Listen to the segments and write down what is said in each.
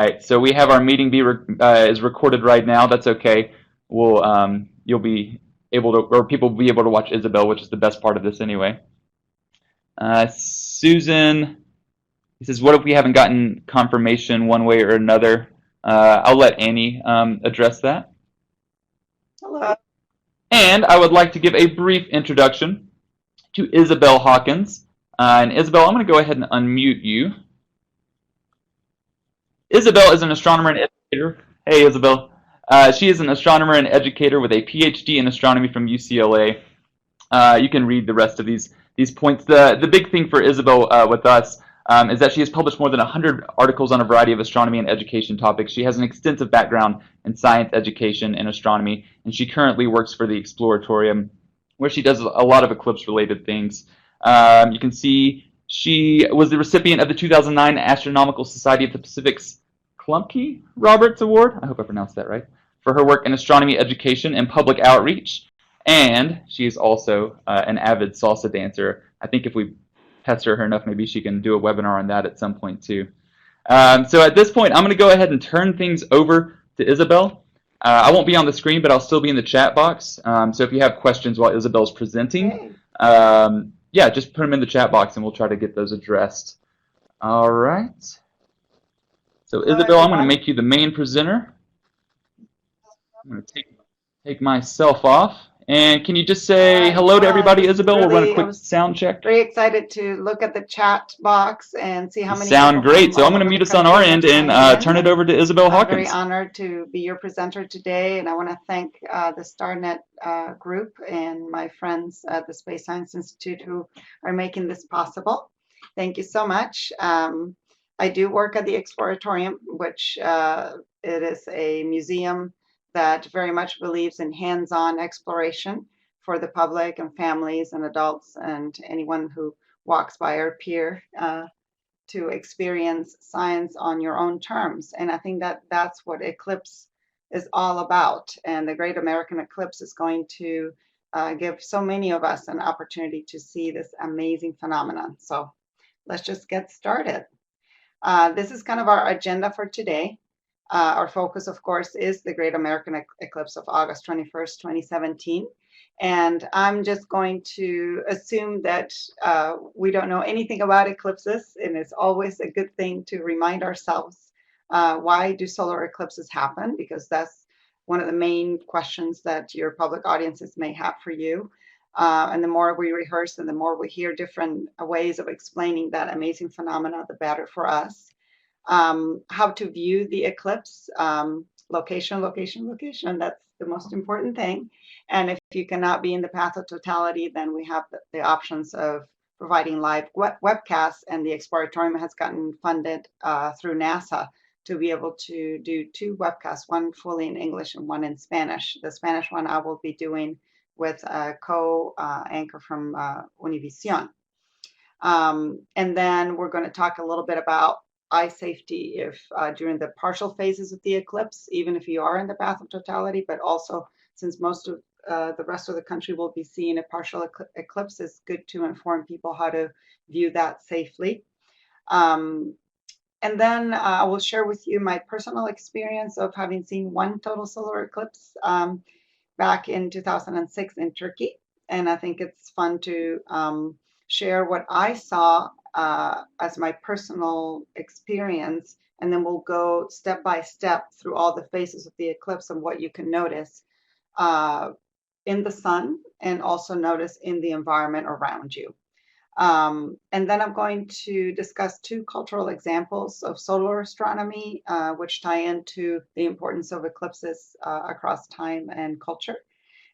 All right, so we have our meeting is recorded right now. That's okay. We'll you'll be able to, or people will be able to watch Isabel, which is the best part of this anyway. Susan, he says, "What if we haven't gotten confirmation one way or another?" I'll let Annie address that. Hello. And I would like to give a brief introduction to Isabel Hawkins. And Isabel, I'm going to go ahead and unmute you. Isabel is an astronomer and educator. Hey, Isabel. She is an astronomer and educator with a PhD in astronomy from UCLA. You can read the rest of these points. The big thing for Isabel with us is that she has published more than 100 articles on a variety of astronomy and education topics. She has an extensive background in science education and astronomy, and she currently works for the Exploratorium, where she does a lot of eclipse-related things. You can see she was the recipient of the 2009 Astronomical Society of the Pacific's Klumpke Roberts Award. I hope I pronounced that right. For her work in astronomy education and public outreach. And she is also an avid salsa dancer. I think if we pester her enough, maybe she can do a webinar on that at some point too. So at this point, I'm going to go ahead and turn things over to Isabel. I won't be on the screen, but I'll still be in the chat box. So if you have questions while Isabel's presenting, yeah, just put them in the chat box and we'll try to get those addressed. All right. So Isabel, I'm going to make you the main presenter. I'm going to take myself off. And can you just say hello to everybody, Isabel? We'll run a quick sound check. Very excited to look at the chat box and see how many sound great. So I'm going to mute us on our end and turn it over to Isabel Hawkins. I'm very honored to be your presenter today, and I want to thank the StarNet group and my friends at the Space Science Institute who are making this possible. Thank you so much. I do work at the Exploratorium, which it is a museum that very much believes in hands-on exploration for the public and families and adults and anyone who walks by or peer to experience science on your own terms. And I think that that's what Eclipse is all about. And the Great American Eclipse is going to give so many of us an opportunity to see this amazing phenomenon. So let's just get started. This is kind of our agenda for today. Our focus, of course, is the Great American Eclipse of August 21st, 2017. And I'm just going to assume that we don't know anything about eclipses, and it's always a good thing to remind ourselves why do solar eclipses happen, because that's one of the main questions that your public audiences may have for you. And the more we rehearse and the more we hear different ways of explaining that amazing phenomena, the better for us. How to view the eclipse, location, that's the most important thing. And if you cannot be in the path of totality, then we have the options of providing live webcasts, and the Exploratorium has gotten funded through NASA to be able to do 2 webcasts, one fully in English and one in Spanish. The Spanish one I will be doing with a co-anchor from Univision. And then we're going to talk a little bit about eye safety if during the partial phases of the eclipse, even if you are in the path of totality, but also since most of the rest of the country will be seeing a partial eclipse, it's good to inform people how to view that safely. And then I will share with you my personal experience of having seen one total solar eclipse back in 2006 in Turkey. And I think it's fun to share what I saw as my personal experience, and then we'll go step by step through all the phases of the eclipse and what you can notice in the sun and also notice in the environment around you. And then I'm going to discuss 2 cultural examples of solar astronomy, which tie into the importance of eclipses across time and culture.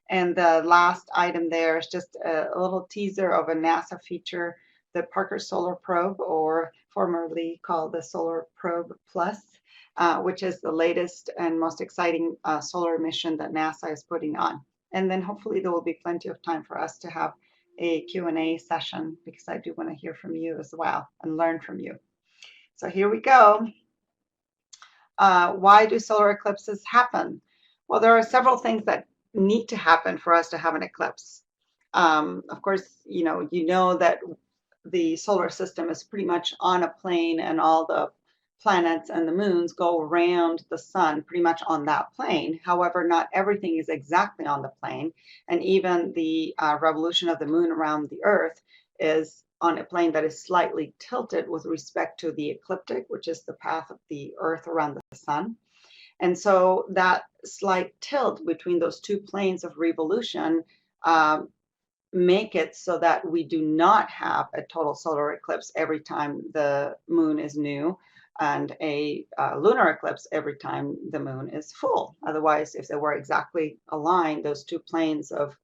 And the last item there is just a little teaser of a NASA feature, the Parker Solar Probe, or formerly called the Solar Probe Plus, which is the latest and most exciting solar mission that NASA is putting on. And then hopefully there will be plenty of time for us to have a Q&A session, because I do want to hear from you as well and learn from you. So here we go. Why do solar eclipses happen? Well, there are several things that need to happen for us to have an eclipse. Of course, you know that the solar system is pretty much on a plane, and all the planets and the moons go around the sun pretty much on that plane. However, not everything is exactly on the plane, and even the revolution of the moon around the Earth is on a plane that is slightly tilted with respect to the ecliptic, which is the path of the Earth around the sun. And so that slight tilt between those two planes of revolution make it so that we do not have a total solar eclipse every time the moon is new, and a lunar eclipse every time the moon is full. Otherwise, if they were exactly aligned, those two planes of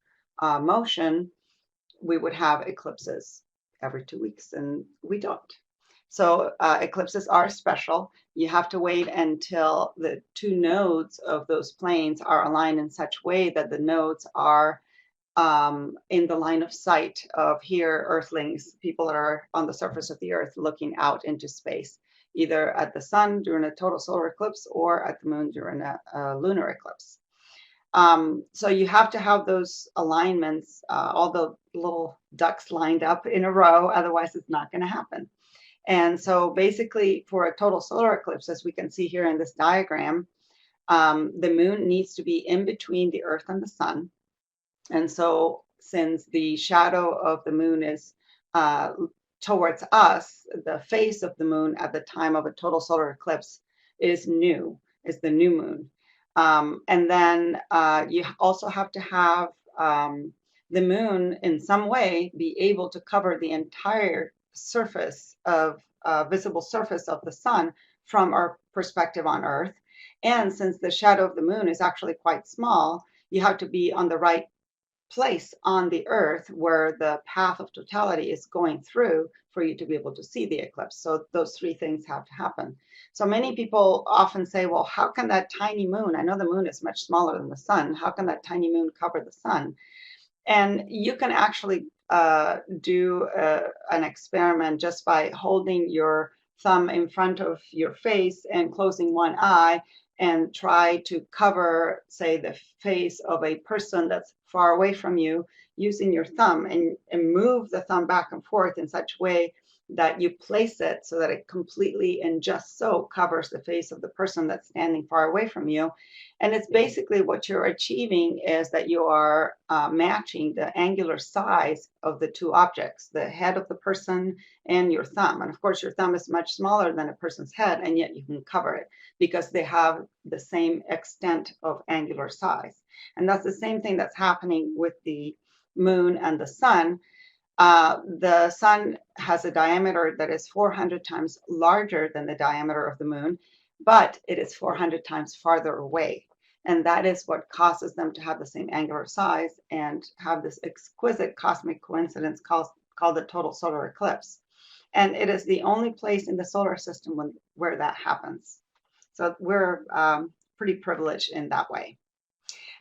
motion, we would have eclipses every 2 weeks, and we don't. So eclipses are special. You have to wait until the two nodes of those planes are aligned in such way that the nodes are in the line of sight of here Earthlings, people that are on the surface of the Earth looking out into space, either at the sun during a total solar eclipse or at the moon during a lunar eclipse. So you have to have those alignments, all the little ducks lined up in a row, otherwise it's not going to happen. And so basically for a total solar eclipse, as we can see here in this diagram, the moon needs to be in between the Earth and the sun. And so since the shadow of the moon is towards us, the face of the moon at the time of a total solar eclipse is new, is the new moon. And then you also have to have the moon in some way be able to cover the entire surface of visible surface of the sun from our perspective on Earth. And since the shadow of the moon is actually quite small, you have to be on the right place on the Earth where the path of totality is going through for you to be able to see the eclipse. So those three things have to happen. So many people often say, well, how can that tiny moon, I know the moon is much smaller than the sun, how can that tiny moon cover the sun? And you can actually do an experiment just by holding your thumb in front of your face and closing one eye and try to cover, say, the face of a person that's far away from you using your thumb, and move the thumb back and forth in such a way that you place it so that it completely and just so covers the face of the person that's standing far away from you. And it's basically what you're achieving is that you are matching the angular size of the two objects, the head of the person and your thumb. And of course, your thumb is much smaller than a person's head, and yet you can cover it because they have the same extent of angular size. And that's the same thing that's happening with the moon and the sun. The sun has a diameter that is 400 times larger than the diameter of the moon, but it is 400 times farther away. And that is what causes them to have the same angular size and have this exquisite cosmic coincidence called the total solar eclipse. And it is the only place in the solar system where that happens. So we're pretty privileged in that way.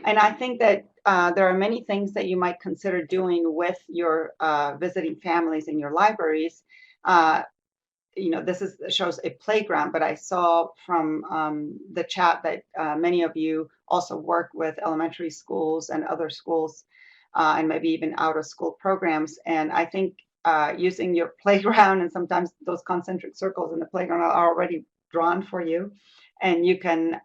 And I think that there are many things that you might consider doing with your visiting families in your libraries. This shows a playground, but I saw from the chat that many of you also work with elementary schools and other schools and maybe even out of school programs. And I think using your playground, and sometimes those concentric circles in the playground are already drawn for you. And you can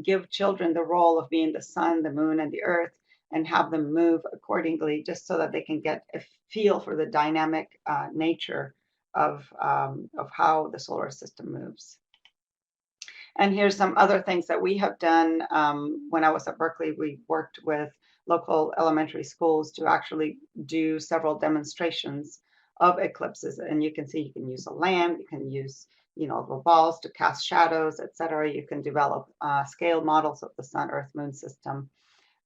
give children the role of being the sun, the moon, and the earth, and have them move accordingly, just so that they can get a feel for the dynamic nature of how the solar system moves. And here's some other things that we have done. When I was at Berkeley, we worked with local elementary schools to actually do several demonstrations of eclipses. And you can see you can use a lamp, you can use little balls to cast shadows, etc. You can develop scale models of the sun, earth, moon system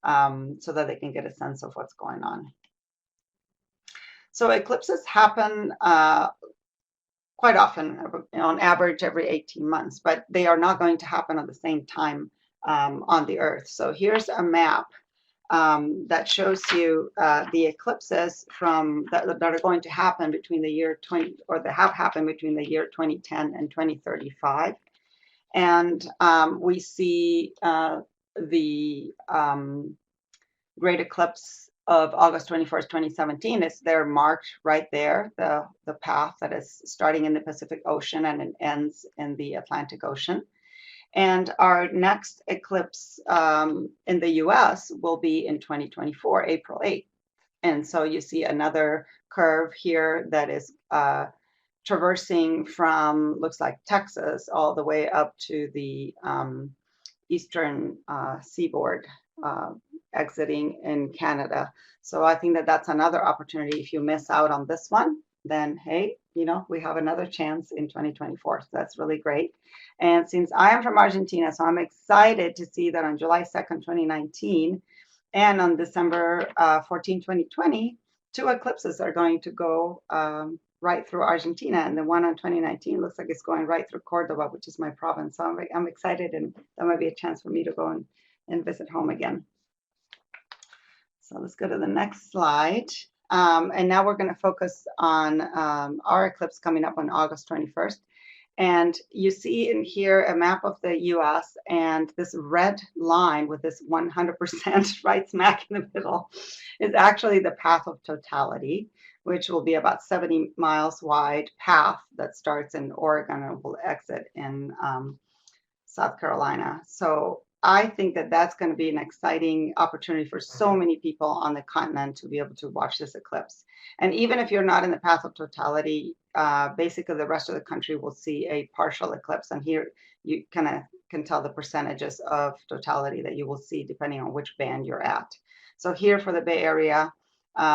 so that they can get a sense of what's going on. So eclipses happen quite often, on average every 18 months, but they are not going to happen at the same time on the Earth. So here's a map that shows you the eclipses that are going to happen between the year that have happened between the year 2010 and 2035. And we see the Great Eclipse of August 21st, 2017. It's there marked right there, the path that is starting in the Pacific Ocean and it ends in the Atlantic Ocean. And our next eclipse in the US will be in 2024, April 8th. And so you see another curve here that is traversing from, looks like Texas, all the way up to the eastern seaboard, exiting in Canada. So I think that that's another opportunity. If you miss out on this one, then hey, you know, we have another chance in 2024. So that's really great. And since I am from Argentina, so I'm excited to see that on July 2nd, 2019, and on December 14, 2020, two eclipses are going to go right through Argentina. And the one on 2019 looks like it's going right through Cordoba, which is my province. So I'm excited, and that might be a chance for me to go and visit home again. So let's go to the next slide. And now we're going to focus on our eclipse coming up on August 21st. And you see in here a map of the US, and this red line with this 100% right smack in the middle is actually the path of totality, which will be about 70 miles wide path that starts in Oregon and will exit in South Carolina. So I think that that's going to be an exciting opportunity for so many people on the continent to be able to watch this eclipse. And even if you're not in the path of totality, basically the rest of the country will see a partial eclipse. And here you kind of can tell the percentages of totality that you will see depending on which band you're at. So here for the Bay Area,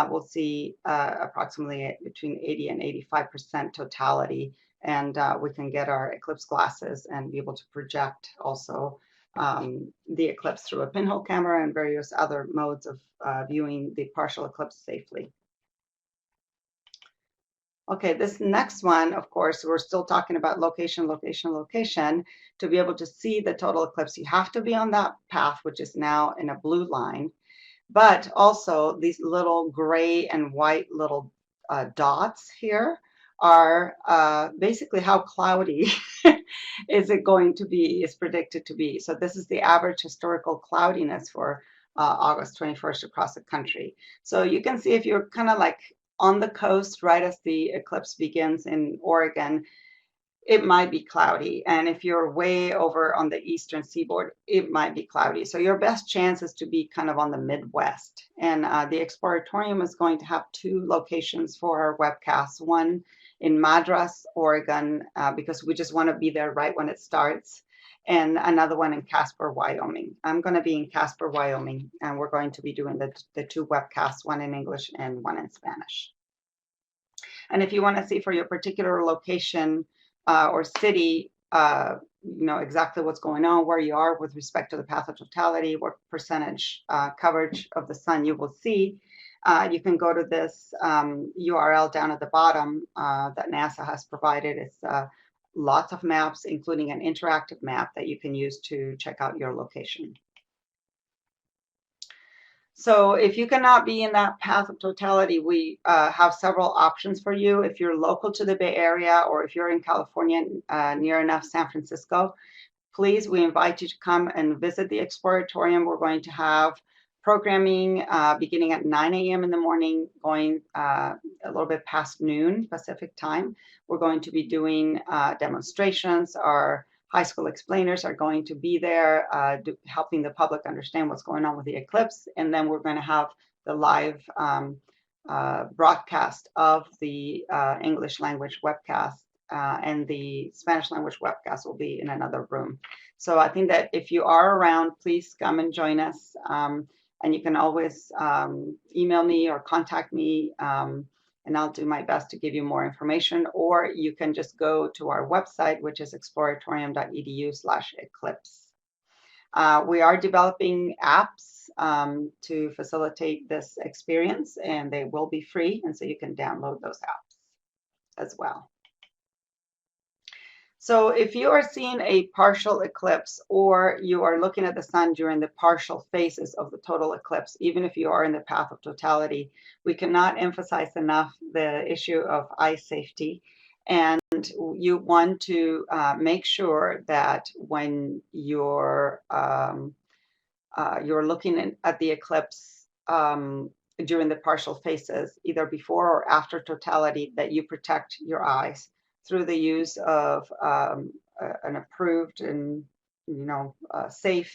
we'll see approximately between 80 and 85% totality. And we can get our eclipse glasses and be able to project also the eclipse through a pinhole camera and various other modes of viewing the partial eclipse safely. Okay, this next one, of course, we're still talking about location, location, location. To be able to see the total eclipse, you have to be on that path, which is now in a blue line. But also these little gray and white little dots here are basically how cloudy is it going to be, is predicted to be. So this is the average historical cloudiness for August 21st across the country. So you can see if you're kind of like on the coast right as the eclipse begins in Oregon, it might be cloudy. And if you're way over on the eastern seaboard, it might be cloudy. So your best chance is to be kind of on the Midwest. And the Exploratorium is going to have two locations for our webcasts, one in Madras, Oregon, because we just want to be there right when it starts, and another one in Casper, Wyoming. I'm going to be in Casper, Wyoming, and we're going to be doing the two webcasts, one in English and one in Spanish. And if you want to see for your particular location or city, you know, exactly what's going on, where you are with respect to the path of totality, what percentage coverage of the sun you will see, you can go to this URL down at the bottom that NASA has provided. It's lots of maps, including an interactive map that you can use to check out your location. So if you cannot be in that path of totality, we have several options for you. If you're local to the Bay Area, or if you're in California, near enough San Francisco, please, we invite you to come and visit the Exploratorium. We're going to have programming beginning at 9 a.m. in the morning, going a little bit past noon Pacific time. We're going to be doing demonstrations. Our high school explainers are going to be there helping the public understand what's going on with the eclipse. And then we're going to have the live broadcast of the English language webcast, and the Spanish language webcast will be in another room. So I think that if you are around, please come and join us. And you can always email me or contact me, and I'll do my best to give you more information. Or you can just go to our website, which is exploratorium.edu/eclipse. We are developing apps to facilitate this experience, and they will be free, and so you can download those apps as well. So if you are seeing a partial eclipse, or you are looking at the sun during the partial phases of the total eclipse, even if you are in the path of totality, we cannot emphasize enough the issue of eye safety. And you want to make sure that when you're looking at the eclipse, during the partial phases, either before or after totality, that you protect your eyes through the use of an approved and safe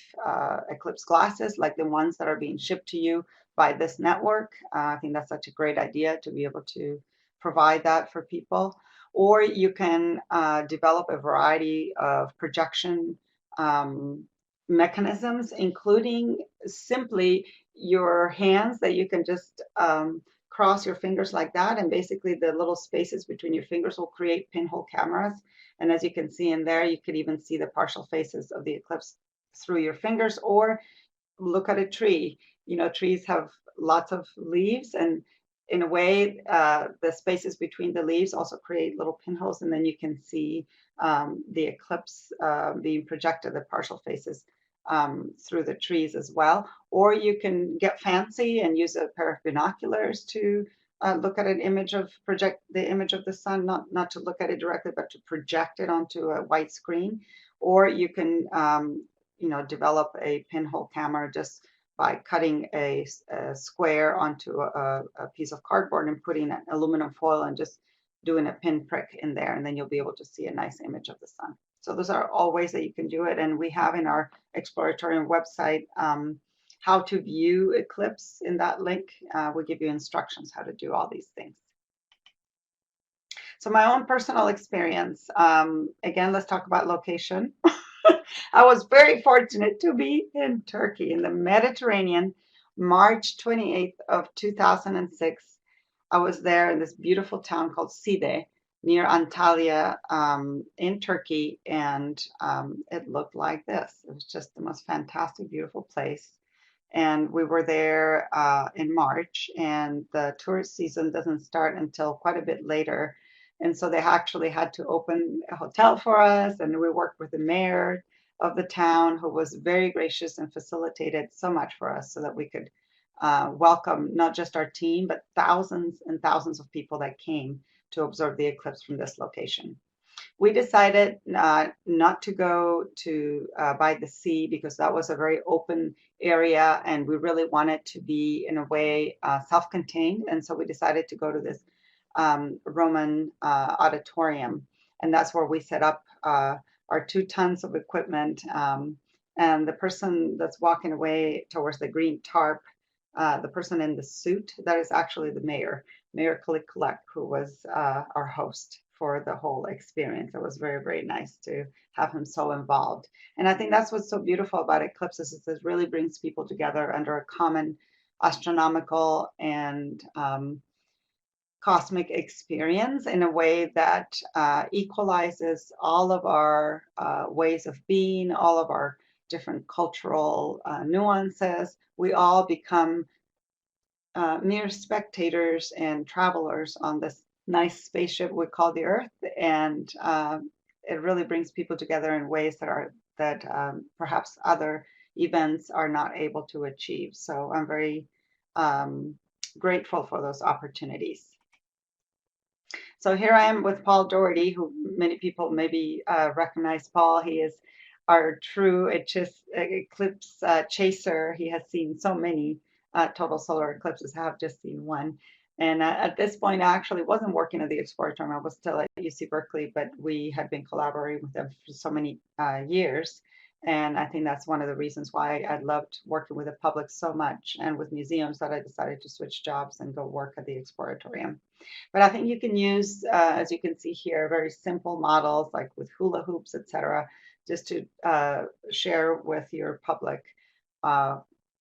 eclipse glasses like the ones that are being shipped to you by this network. I think that's such a great idea to be able to provide that for people. Or you can develop a variety of projection mechanisms, including simply your hands that you can just cross your fingers like that, and basically the little spaces between your fingers will create pinhole cameras. And as you can see in there, you could even see the partial phases of the eclipse through your fingers, or look at a tree. Trees have lots of leaves, and in a way, the spaces between the leaves also create little pinholes, and then you can see the eclipse being projected, the partial phases through the trees as well. Or you can get fancy and use a pair of binoculars to look at an image of project the image of the sun, not to look at it directly, but to project it onto a white screen. Or you can develop a pinhole camera just by cutting a square onto a piece of cardboard and putting an aluminum foil and just doing a pinprick in there, and then you'll be able to see a nice image of the sun. So those are all ways that you can do it. And we have in our Exploratorium website how to view eclipse. In that link, we give you instructions how to do all these things. So my own personal experience, again, let's talk about location. I was very fortunate to be in Turkey, in the Mediterranean, March 28th of 2006. I was there in this beautiful town called Side, near Antalya in Turkey, and it looked like this. It was just the most fantastic, beautiful place. And we were there in March, and the tourist season doesn't start until quite a bit later. And so they actually had to open a hotel for us, and we worked with the mayor of the town, who was very gracious and facilitated so much for us so that we could welcome not just our team, but thousands and thousands of people that came to observe the eclipse from this location. We decided not to go to by the sea, because that was a very open area and we really wanted to be in a way self-contained. And so we decided to go to this Roman auditorium, and that's where we set up our 2 tons of equipment. And the person that's walking away towards the green tarp, the person in the suit, that is actually the mayor, Mayor Kalik, who was our host for the whole experience. It was very, very nice to have him so involved. And I think that's what's so beautiful about eclipses, is it really brings people together under a common astronomical and cosmic experience in a way that equalizes all of our ways of being, all of our different cultural nuances. We all become mere spectators and travelers on this nice spaceship we call the Earth, and it really brings people together in ways that perhaps other events are not able to achieve. So I'm very grateful for those opportunities. So here I am with Paul Doherty, who many people maybe recognize Paul. He is our true eclipse chaser. He has seen so many total solar eclipses. I have just seen one. And at this point, I actually wasn't working at the Exploratorium. I was still at UC Berkeley, but we had been collaborating with them for so many years. And I think that's one of the reasons why I loved working with the public so much and with museums, that I decided to switch jobs and go work at the Exploratorium. But I think you can use, as you can see here, very simple models like with hula hoops, etc., just to share with your public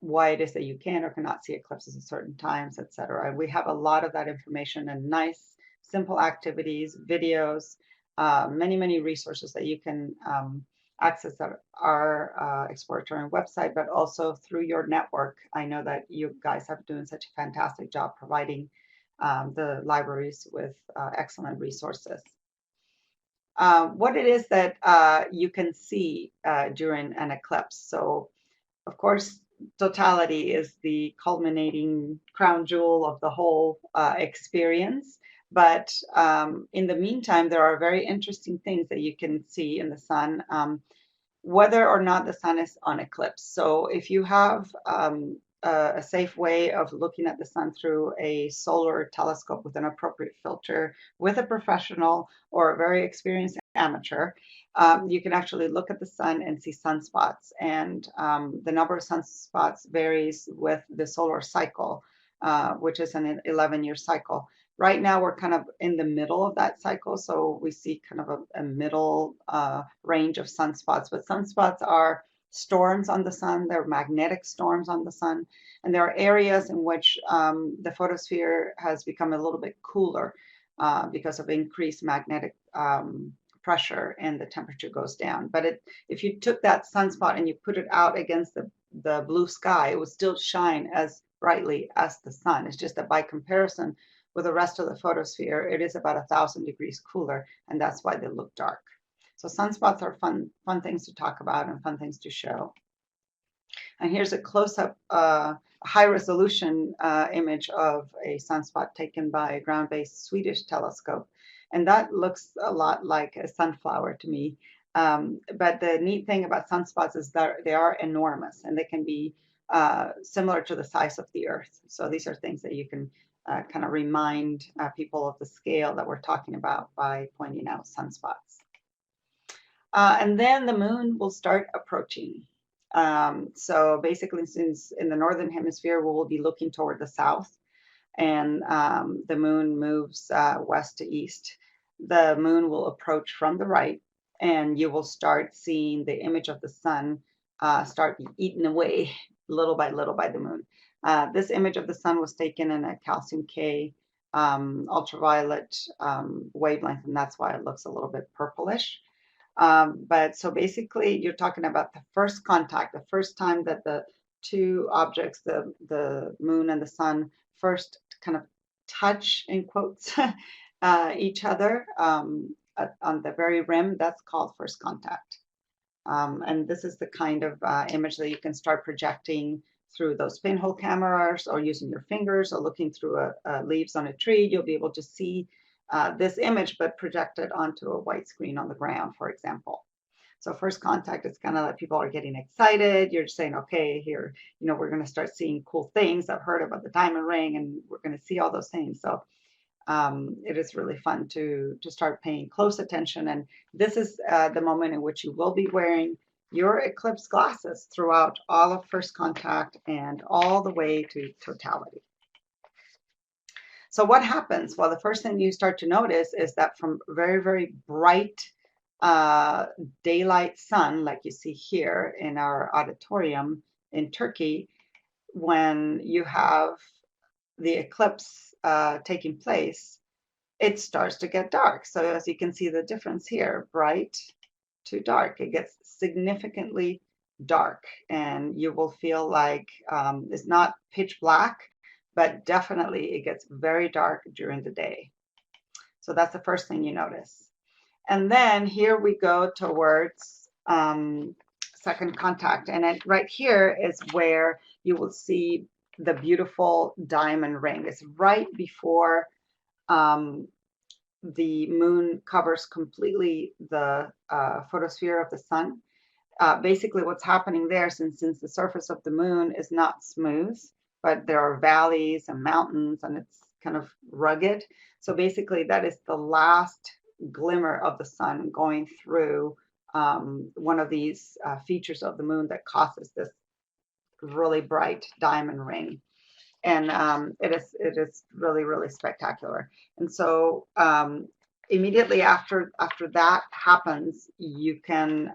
why it is that you can or cannot see eclipses at certain times, etc. We have a lot of that information and nice, simple activities, videos, many, many resources that you can access at our Exploratorium website, but also through your network. I know that you guys have been doing such a fantastic job providing the libraries with excellent resources. What it is that you can see during an eclipse. So, of course, totality is the culminating crown jewel of the whole experience. But in the meantime, there are very interesting things that you can see in the sun, whether or not the sun is on eclipse. So if you have a safe way of looking at the sun through a solar telescope with an appropriate filter with a professional or a very experienced amateur, you can actually look at the sun and see sunspots. And the number of sunspots varies with the solar cycle, which is an 11-year cycle. Right now, we're kind of in the middle of that cycle, so we see kind of a middle range of sunspots. But sunspots are storms on the sun, they're magnetic storms on the sun, and there are areas in which the photosphere has become a little bit cooler because of increased magnetic pressure, and the temperature goes down. But if you took that sunspot and you put it out against the blue sky, it would still shine as brightly as the sun. It's just that by comparison with the rest of the photosphere, it is about 1,000 degrees cooler, and that's why they look dark. So sunspots are fun things to talk about and fun things to show. And here's a close-up, high-resolution image of a sunspot taken by a ground-based Swedish telescope. And that looks a lot like a sunflower to me. But the neat thing about sunspots is that they are enormous, and they can be similar to the size of the Earth. So these are things that you can kind of remind people of the scale that we're talking about by pointing out sunspots. And then the moon will start approaching. So basically, since in the northern hemisphere, we will be looking toward the south, and the moon moves west to east. The moon will approach from the right, and you will start seeing the image of the sun start eaten away little by the moon. This image of the sun was taken in a calcium K ultraviolet wavelength, and that's why it looks a little bit purplish. But so basically, you're talking about the first contact, the first time that the two objects, the moon and the sun, first kind of touch, in quotes, each other on the very rim. That's called first contact. And this is the kind of image that you can start projecting through those pinhole cameras, or using your fingers, or looking through leaves on a tree. You'll be able to see this image, but projected onto a white screen on the ground, for example. So first contact is kind of like people are getting excited. You're saying, okay, here, we're going to start seeing cool things. I've heard about the diamond ring, and we're going to see all those things. So it is really fun to start paying close attention. And this is the moment in which you will be wearing your eclipse glasses throughout all of first contact and all the way to totality. So what happens? Well, the first thing you start to notice is that from very, very bright daylight sun, like you see here in our auditorium in Turkey, when you have the eclipse taking place, it starts to get dark. So as you can see the difference here, bright to dark, it gets significantly dark, and you will feel like it's not pitch black, but definitely it gets very dark during the day. So that's the first thing you notice. And then here we go towards second contact. And right here is where you will see the beautiful diamond ring. It's right before the moon covers completely the photosphere of the sun. Basically what's happening there, since the surface of the moon is not smooth, but there are valleys and mountains, and it's kind of rugged. So basically that is the last glimmer of the sun going through one of these features of the moon that causes this really bright diamond ring. And it is really, really spectacular. And so immediately after that happens, you can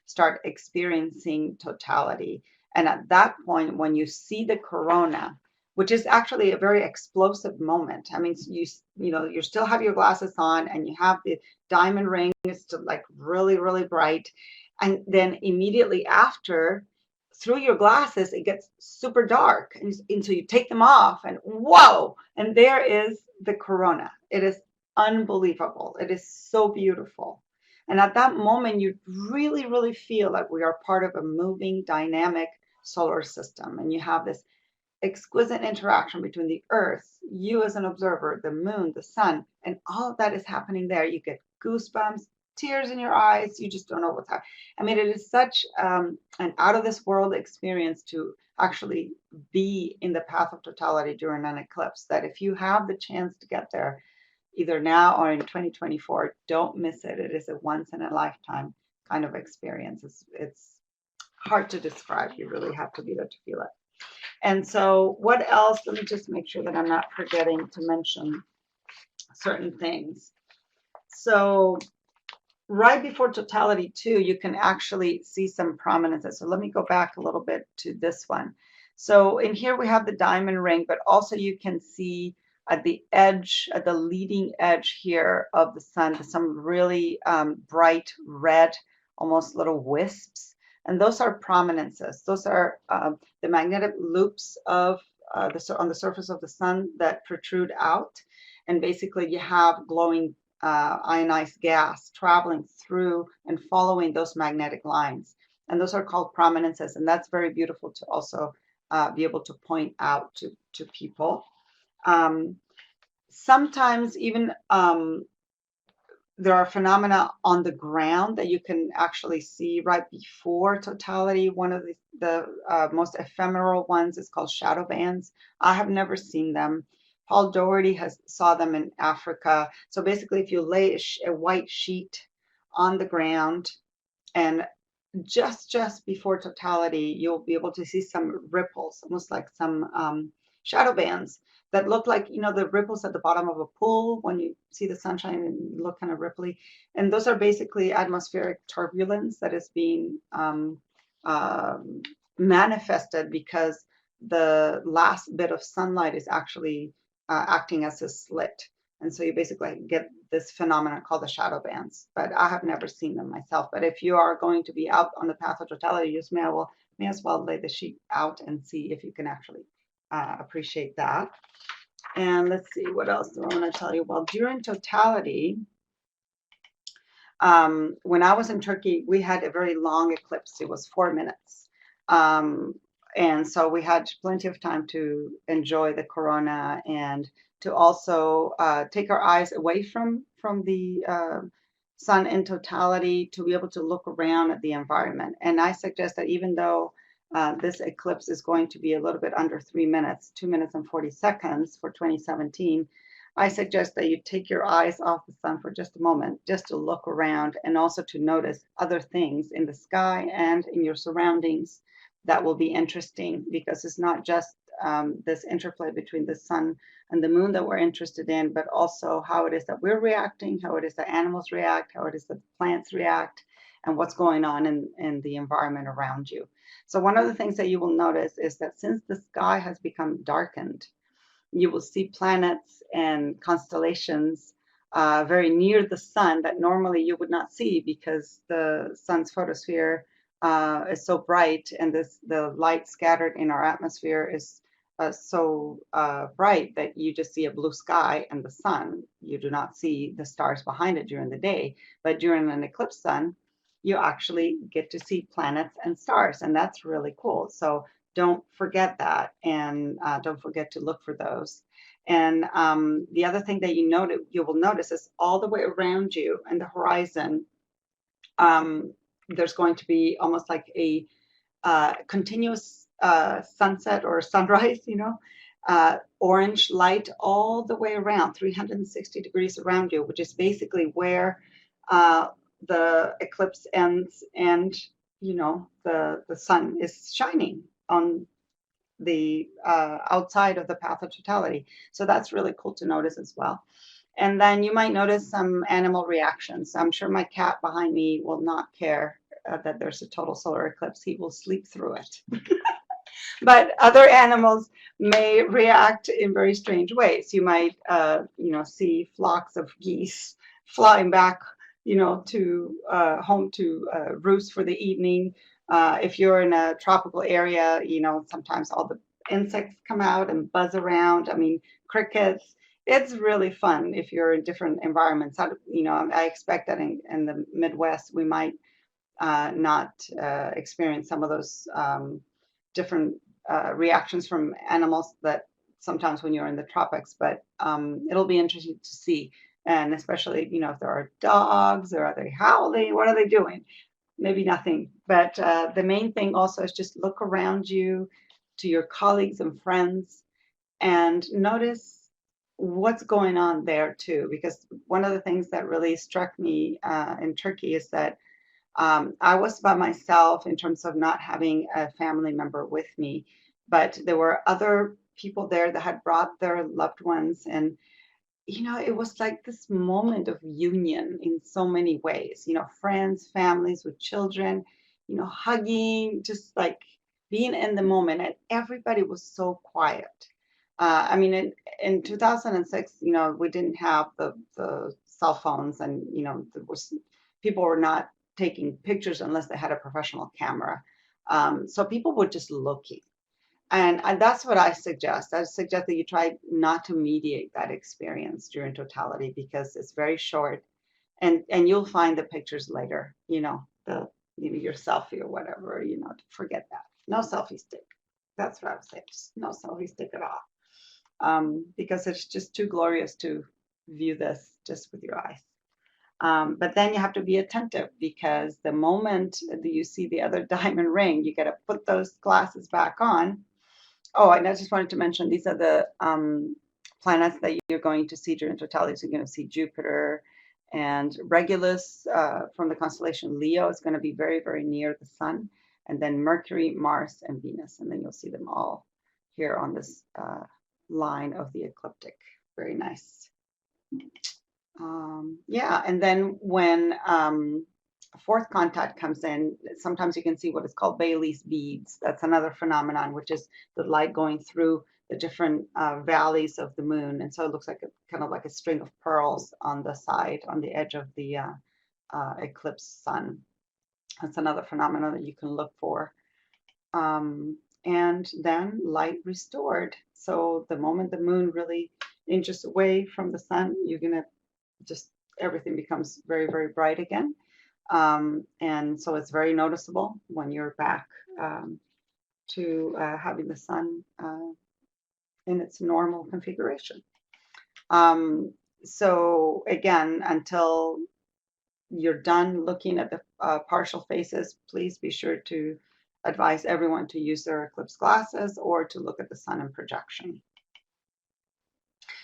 start experiencing totality. And at that point, when you see the corona, which is actually a very explosive moment. I mean, you still have your glasses on, and you have the diamond ring. It's still like really, really bright. And then immediately after, through your glasses, it gets super dark. And so you take them off, and whoa, and there is the corona. It is unbelievable. It is so beautiful. And at that moment, you really, really feel like we are part of a moving, dynamic solar system. And you have this exquisite interaction between the Earth, you as an observer, the moon, the sun, and all of that is happening there. You get goosebumps, tears in your eyes. You just don't know what's happening. I mean, it is such an out of this world experience to actually be in the path of totality during an eclipse, that if you have the chance to get there, either now or in 2024, don't miss it. It is a once in a lifetime kind of experience. It's hard to describe. You really have to be there to feel it. And so what else? Let me just make sure that I'm not forgetting to mention certain things. So right before totality too, you can actually see some prominences. So let me go back a little bit to this one. So in here we have the diamond ring, but also you can see at the edge, at the leading edge here of the sun, some really bright red, almost little wisps. And those are prominences. Those are the magnetic loops of on the surface of the sun that protrude out. And basically you have glowing ionized gas traveling through and following those magnetic lines. And those are called prominences. And that's very beautiful to also be able to point out to people. Sometimes even there are phenomena on the ground that you can actually see right before totality. One of the most ephemeral ones is called shadow bands. I have never seen them. Paul Doherty saw them in Africa. So basically, if you lay a white sheet on the ground, and just before totality, you'll be able to see some ripples, almost like some shadow bands that look like, you know, the ripples at the bottom of a pool when you see the sunshine and look kind of ripply. And those are basically atmospheric turbulence that is being manifested because the last bit of sunlight is actually acting as a slit. And so you basically get this phenomenon called the shadow bands. But I have never seen them myself. But if you are going to be out on the path of totality, you may as well lay the sheet out and see if you can actually appreciate that. And let's see, what else do I want to tell you? Well, during totality, when I was in Turkey, we had a very long eclipse. It was 4 minutes. And so we had plenty of time to enjoy the corona and to also take our eyes away from the sun in totality, to be able to look around at the environment. And I suggest that even though this eclipse is going to be a little bit under 3 minutes, 2 minutes and 40 seconds for 2017, I suggest that you take your eyes off the sun for just a moment, just to look around and also to notice other things in the sky and in your surroundings that will be interesting, because it's not just this interplay between the sun and the moon that we're interested in, but also how it is that we're reacting, how it is that animals react, how it is that plants react, and what's going on in the environment around you. So one of the things that you will notice is that since the sky has become darkened, you will see planets and constellations very near the sun that normally you would not see, because the sun's photosphere is so bright, and the light scattered in our atmosphere is so bright that you just see a blue sky and the sun. You do not see the stars behind it during the day, but during an eclipse sun, you actually get to see planets and stars, and that's really cool. So don't forget that, and don't forget to look for those. And the other thing that you will notice is all the way around you and the horizon, there's going to be almost like a continuous sunset or sunrise, orange light all the way around, 360 degrees around you, which is basically where the eclipse ends, and the sun is shining on the outside of the path of totality. So that's really cool to notice as well. And then you might notice some animal reactions. I'm sure my cat behind me will not care that there's a total solar eclipse. He will sleep through it. But other animals may react in very strange ways. You might, see flocks of geese flying back, to home to roost for the evening. If you're in a tropical area, sometimes all the insects come out and buzz around. I mean, crickets. It's really fun if you're in different environments. I expect that in the Midwest, we might not experience some of those different reactions from animals that sometimes when you're in the tropics, but it'll be interesting to see And especially, if there are dogs, or are they howling? What are they doing? Maybe nothing. But the main thing also is just look around you, to your colleagues and friends, and notice what's going on there too. Because one of the things that really struck me in Turkey is that I was by myself in terms of not having a family member with me, but there were other people there that had brought their loved ones. And it was like this moment of union in so many ways, friends, families with children, hugging, just like being in the moment. And everybody was so quiet. I mean, in 2006, we didn't have the cell phones, and, people were not taking pictures unless they had a professional camera. So people were just looking. And that's what I suggest. I suggest that you try not to mediate that experience during totality, because it's very short, and you'll find the pictures later, your selfie or whatever, forget that. No selfie stick. That's what I would say. Just no selfie stick at all. Because it's just too glorious to view this just with your eyes. But then you have to be attentive, because the moment that you see the other diamond ring, you got to put those glasses back on. Oh, and I just wanted to mention, these are the planets that you're going to see during totality. So you're going to see Jupiter and Regulus from the constellation Leo is going to be very, very near the sun. And then Mercury, Mars, and Venus. And then you'll see them all here on this line of the ecliptic. Very nice. Yeah, and then when fourth contact comes in, sometimes you can see what is called Bailey's beads. That's another phenomenon, which is the light going through the different valleys of the moon. And so it looks like kind of like a string of pearls on the side, on the edge of the eclipse sun. That's another phenomenon that you can look for. And then light restored. So the moment the moon really inches away from the sun, you're going to just, everything becomes very, very bright again. And so it's very noticeable when you're back to having the sun in its normal configuration. So again, until you're done looking at the partial phases, please be sure to advise everyone to use their eclipse glasses or to look at the sun in projection.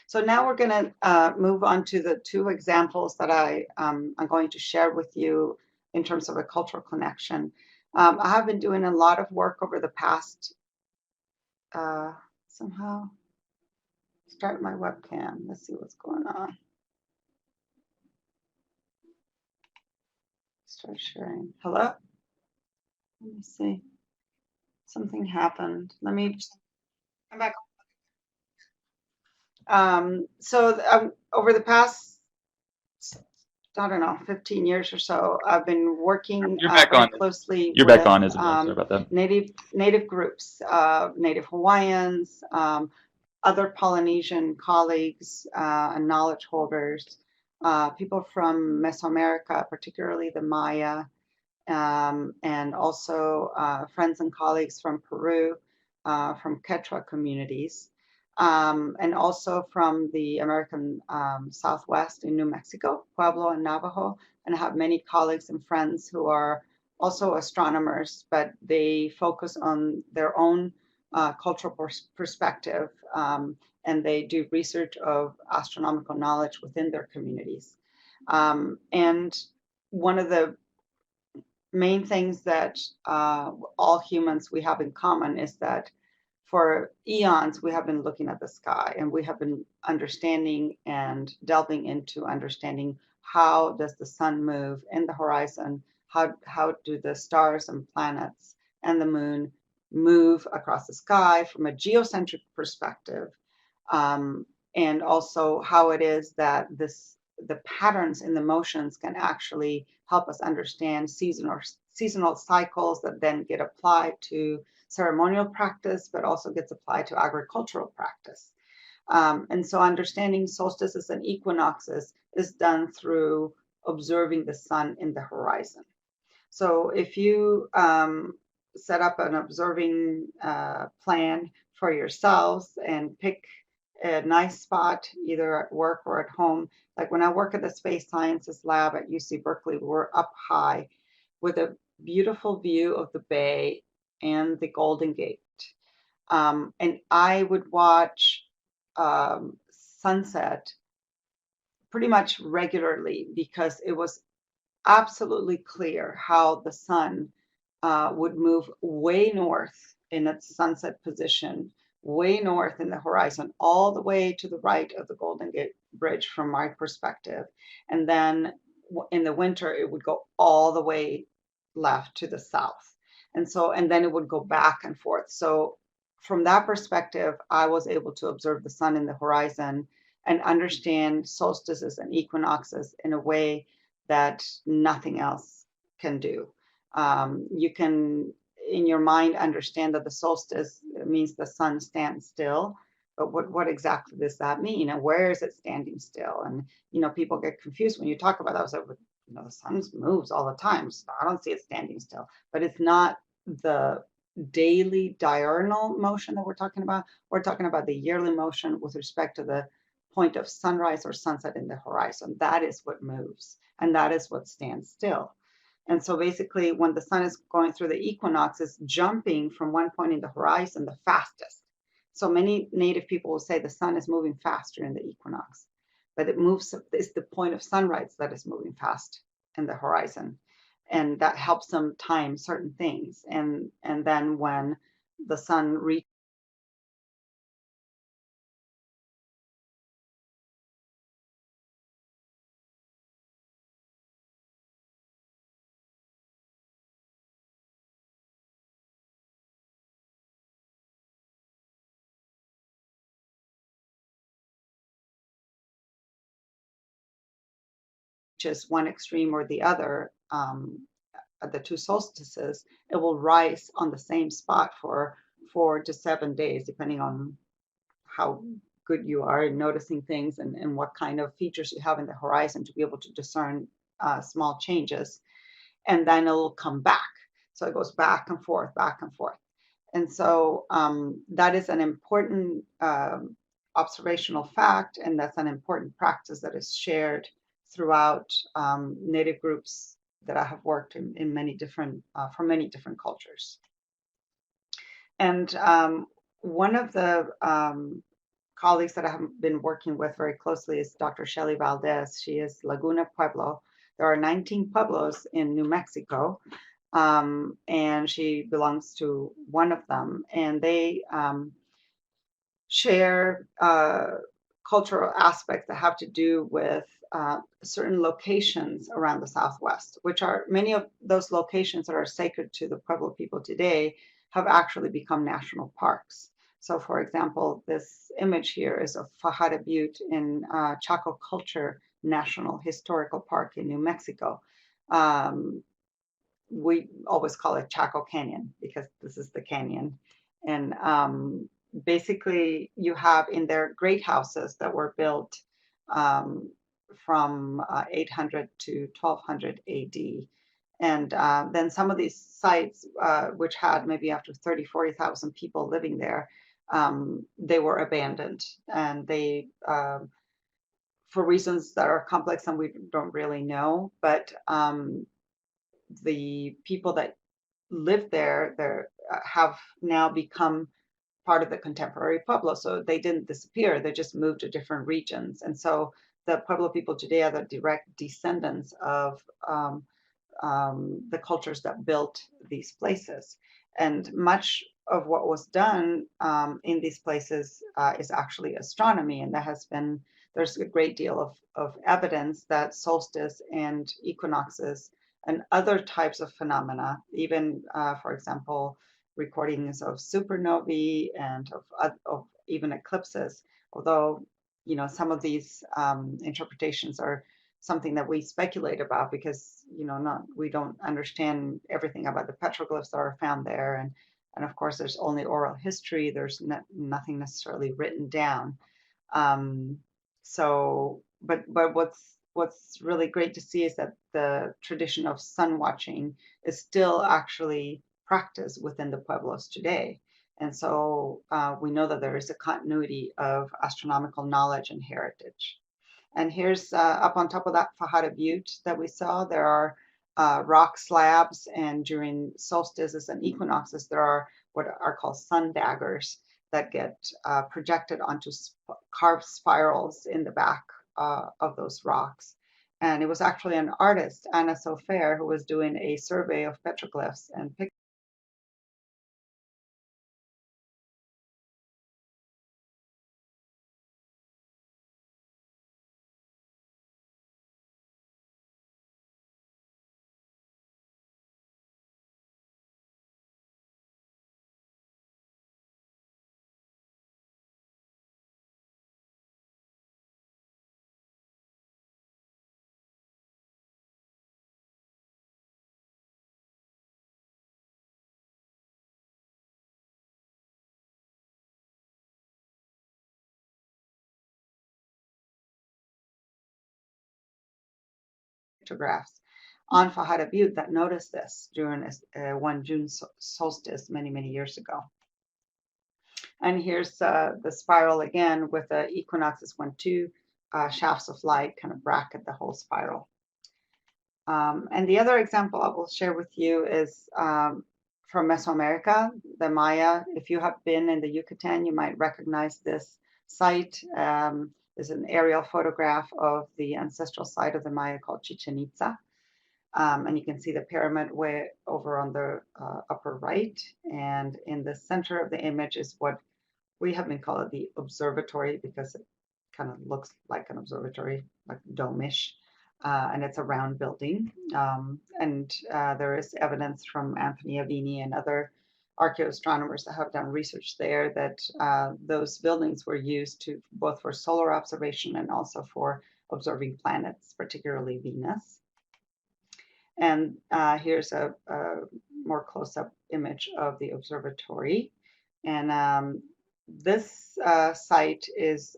So now we're going to move on to the two examples that I'm going to share with you in terms of a cultural connection. I have been doing a lot of work over the past, somehow, start my webcam. Let's see what's going on. Start sharing. Hello? Let me see. Something happened. Let me come back. So over the past, I don't know, 15 years or so, I've been working very closely You're with back on, Isabel. Sorry about that. native groups, Native Hawaiians, other Polynesian colleagues and knowledge holders, people from Mesoamerica, particularly the Maya, and also friends and colleagues from Peru, from Quechua communities, and also from the American Southwest in New Mexico, Pueblo and Navajo. And I have many colleagues and friends who are also astronomers, but they focus on their own cultural perspective, and they do research of astronomical knowledge within their communities. And one of the main things that all humans we have in common is that for eons we have been looking at the sky, and we have been understanding and delving into understanding how does the sun move in the horizon, how do the stars and planets and the moon move across the sky from a geocentric perspective, and also how it is that the patterns in the motions can actually help us understand seasonal cycles that then get applied to ceremonial practice, but also gets applied to agricultural practice. And so understanding solstices and equinoxes is done through observing the sun in the horizon. So if you set up an observing plan for yourselves and pick a nice spot, either at work or at home. Like when I work at the Space Sciences Lab at UC Berkeley, we're up high with a beautiful view of the bay and the Golden Gate. And I would watch sunset pretty much regularly because it was absolutely clear how the sun would move way north in its sunset position, way north in the horizon, all the way to the right of the Golden Gate Bridge from my perspective. And then in the winter, it would go all the way left to the south. And then it would go back and forth. So from that perspective, I was able to observe the sun in the horizon and understand solstices and equinoxes in a way that nothing else can do. You can, in your mind, understand that the solstice means the sun stands still, but what exactly does that mean? And where is it standing still? And, people get confused when you talk about that. I was like, the sun moves all the time, so I don't see it standing still. But it's not the daily diurnal motion that we're talking about. We're talking about the yearly motion with respect to the point of sunrise or sunset in the horizon. That is what moves, and that is what stands still. And so basically, when the sun is going through the equinox, it's jumping from one point in the horizon the fastest. So many native people will say the sun is moving faster in the equinox, but it's the point of sunrise that is moving fast in the horizon. And that helps them time certain things. And then when the sun reaches one extreme or the other, the two solstices, it will rise on the same spot for 4 to 7 days, depending on how good you are in noticing things and what kind of features you have in the horizon to be able to discern small changes. And then it'll come back. So it goes back and forth, back and forth. And so that is an important observational fact, and that's an important practice that is shared throughout Native groups that I have worked in many different, from many different cultures. And one of the colleagues that I have been working with very closely is Dr. Shelly Valdes. She is Laguna Pueblo. There are 19 pueblos in New Mexico, and she belongs to one of them. And they share cultural aspects that have to do with certain locations around the Southwest, which are many of those locations that are sacred to the Pueblo people today have actually become national parks. So, for example, this image here is of Fajada Butte in Chaco Culture National Historical Park in New Mexico. We always call it Chaco Canyon because this is the canyon. And basically, you have in there great houses that were built from 800 to 1200 AD. And then some of these sites, which had maybe after 30, 40,000 people living there, they were abandoned. And they, for reasons that are complex and we don't really know, but the people that lived there have now become part of the contemporary Pueblo. So they didn't disappear, they just moved to different regions. And so the Pueblo people today are the direct descendants of the cultures that built these places. And much of what was done in these places is actually astronomy. And there's a great deal of evidence that solstice and equinoxes and other types of phenomena, even, for example, recordings of supernovae and of even eclipses, although some of these interpretations are something that we speculate about because we don't understand everything about the petroglyphs that are found there, and of course there's only oral history. There's nothing necessarily written down. But what's really great to see is that the tradition of sun watching is still actually practiced within the pueblos today. And so we know that there is a continuity of astronomical knowledge and heritage. And here's up on top of that Fajada Butte that we saw, there are rock slabs, and during solstices and equinoxes, there are what are called sun daggers that get projected onto carved spirals in the back of those rocks. And it was actually an artist, Anna Sofer, who was doing a survey of petroglyphs and pictographs on Fajada Butte that noticed this during one June solstice many, many years ago. And here's the spiral again with the equinoxes when two shafts of light kind of bracket the whole spiral. And the other example I will share with you is from Mesoamerica, the Maya. If you have been in the Yucatan, you might recognize this site. Is an aerial photograph of the ancestral site of the Maya called Chichen Itza. And you can see the pyramid way over on the upper right. And in the center of the image is what we have been called the observatory, because it kind of looks like an observatory, like dome-ish. And it's a round building. There is evidence from Anthony Avini and other archaeoastronomers that have done research there that those buildings were used to both for solar observation and also for observing planets, particularly Venus. And here's a more close-up image of the observatory. And this site is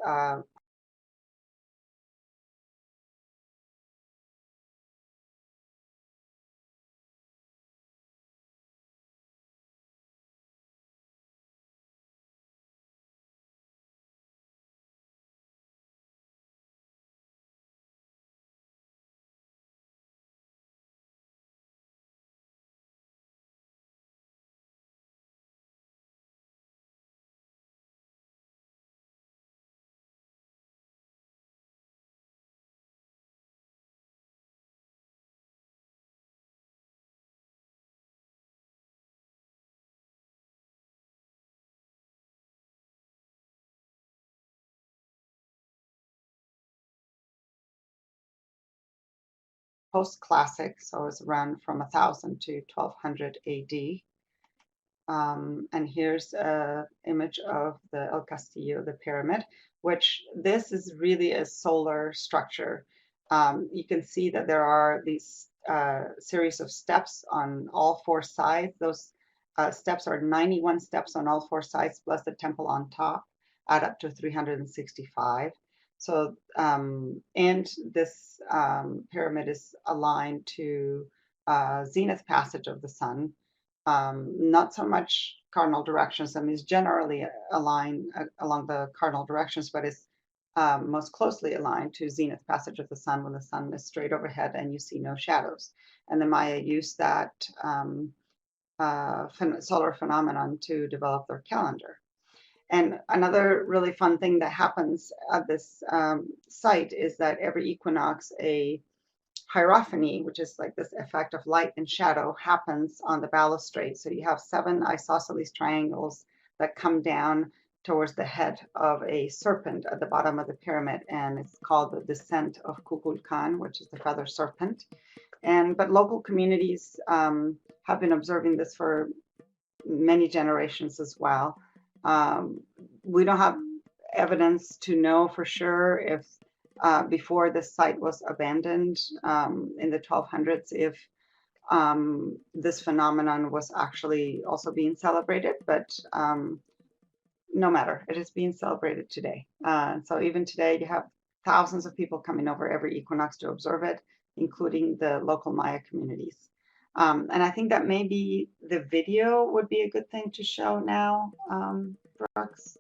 post-classic, so it's around from 1000 to 1200 AD. And here's an image of the El Castillo, the pyramid, which this is really a solar structure. You can see that there are these series of steps on all four sides. Those steps are 91 steps on all four sides, plus the temple on top, add up to 365. So, and this pyramid is aligned to zenith passage of the sun. Not so much cardinal directions. I mean, it's generally aligned along the cardinal directions, but it's most closely aligned to zenith passage of the sun, when the sun is straight overhead and you see no shadows. And the Maya used that solar phenomenon to develop their calendar. And another really fun thing that happens at this site is that every equinox, a hierophany, which is like this effect of light and shadow, happens on the balustrade. So you have 7 isosceles triangles that come down towards the head of a serpent at the bottom of the pyramid, and it's called the descent of Kukulkan, which is the feather serpent. But local communities have been observing this for many generations as well. We don't have evidence to know for sure if before this site was abandoned in the 1200s, if this phenomenon was actually also being celebrated, but no matter, it is being celebrated today. So even today, you have thousands of people coming over every equinox to observe it, including the local Maya communities. And I think that maybe the video would be a good thing to show now, Brooks.